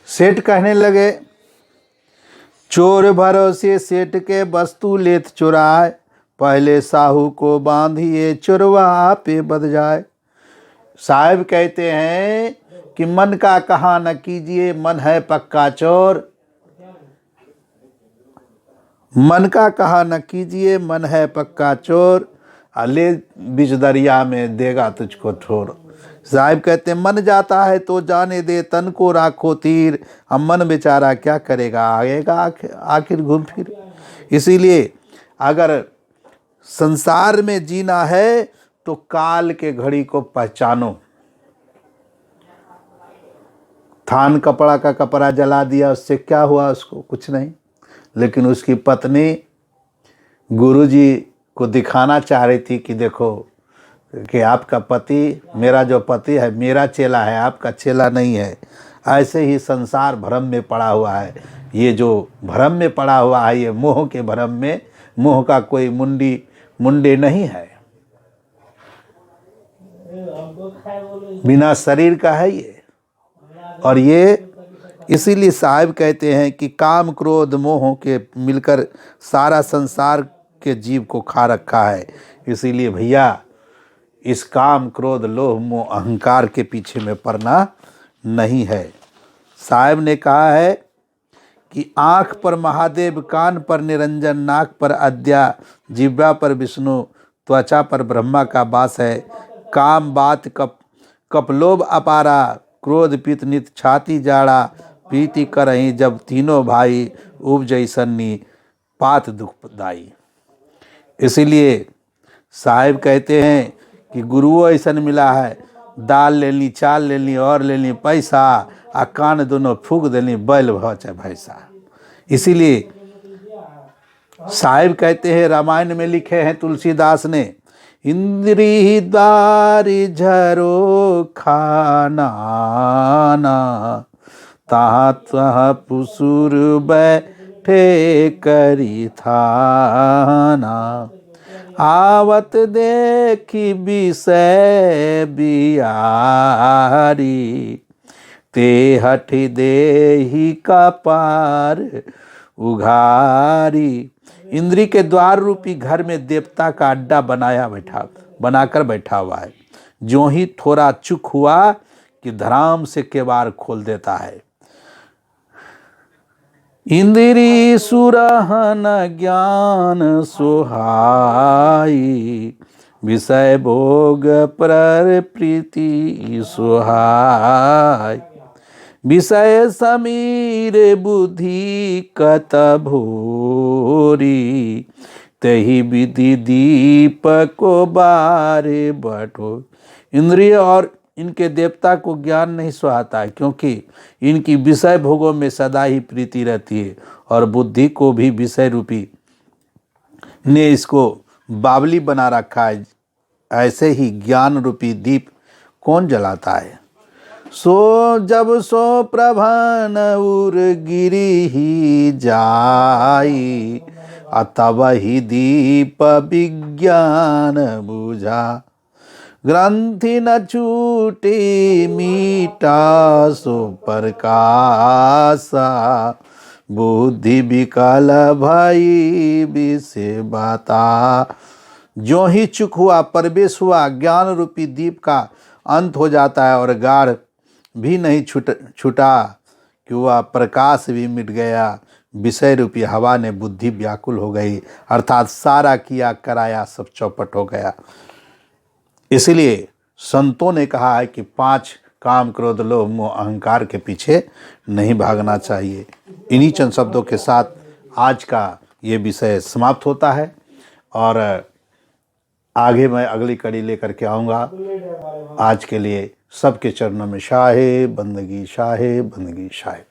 सेठ कहने लगे, चोर भरोसे सेठ के वस्तु लेत चुराए, पहले साहू को बांधिए चोरवा पे बध जाए। साहब कहते हैं कि मन का कहा न कीजिए, मन है पक्का चोर। मन का कहा न कीजिए, मन है पक्का चोर, ले बीच दरिया में देगा तुझको ठोर। साहब कहते हैं मन जाता है तो जाने दे, तन को राखो तीर। हम मन बेचारा क्या करेगा, आएगा आखिर घूम फिर। इसीलिए अगर संसार में जीना है तो काल के घड़ी को पहचानो। थान कपड़ा का कपड़ा जला दिया, उससे क्या हुआ, उसको कुछ नहीं। लेकिन उसकी पत्नी गुरुजी को दिखाना चाह रही थी कि देखो कि आपका पति, मेरा जो पति है मेरा चेला है, आपका चेला नहीं है। ऐसे ही संसार भ्रम में पड़ा हुआ है। ये जो भ्रम में पड़ा हुआ है, ये मोह के भ्रम में, मोह का कोई मुंडे नहीं है, बिना शरीर का है ये। और ये इसीलिए साहब कहते हैं कि काम क्रोध मोह के मिलकर सारा संसार के जीव को खा रखा है। इसीलिए भैया इस काम क्रोध लोभ मोह अहंकार के पीछे में पड़ना नहीं है। साहब ने कहा है कि आँख पर महादेव, कान पर निरंजन, नाक पर अद्या, जिह्वा पर विष्णु, त्वचा पर ब्रह्मा का वास है। काम बात कप लोभ अपारा, क्रोध पित नित छाती जाड़ा, प्रीति करही जब तीनों भाई, उपजई सन्नी पात दुखदाई। इसीलिए साहिब कहते हैं कि गुरुओं ऐसा मिला है, दाल लेनी, चाल लेनी और लेनी पैसा, आ कान दोनों फूक देनी, बैल भौचे भैंसा। इसीलिए साहिब कहते हैं, रामायण में लिखे हैं तुलसीदास ने, इंद्री दारी झरो खाना, ताहा तह पुसुर बैठे करी थाना, आवत देखी विषय बियारी, ते हठ देही का पार उघारी। इंद्री के द्वार रूपी घर में देवता का अड्डा बनाकर बैठा हुआ है। जो ही थोड़ा चुक हुआ कि धराम से केवाड़ खोल देता है। इंद्री सुरहन ज्ञान सुहाई, विषय भोग पर प्रीति सुहाई, विषय समीर बुद्धि कत भोरी, तही विधि दीप को बारे बटो। इंद्रिय और इनके देवता को ज्ञान नहीं सुहाता है, क्योंकि इनकी विषय भोगों में सदा ही प्रीति रहती है, और बुद्धि को भी विषय रूपी ने इसको बावली बना रखा है। ऐसे ही ज्ञान रूपी दीप कौन जलाता है। सो जब सो प्रभान उर गिरी ही जाई, तब ही दीप विज्ञान बुझा, ग्रंथि न छूटे मीटा सो प्रकाशा, बुद्धि विकल भई विषय बाता। जो ही चुक हुआ, प्रवेश हुआ, ज्ञान रूपी दीप का अंत हो जाता है, और गाढ़ भी नहीं छूटा कि वह प्रकाश भी मिट गया। विषय रूपी हवा ने बुद्धि व्याकुल हो गई, अर्थात सारा किया कराया सब चौपट हो गया। इसलिए संतों ने कहा है कि 5 काम क्रोध लोभ मोह अहंकार के पीछे नहीं भागना चाहिए। इन्हीं चंद शब्दों के साथ आज का ये विषय समाप्त होता है, और आगे मैं अगली कड़ी लेकर के आऊँगा। आज के लिए सबके चरणों में शाहे बंदगी, शाहे बंदगी, शाहे।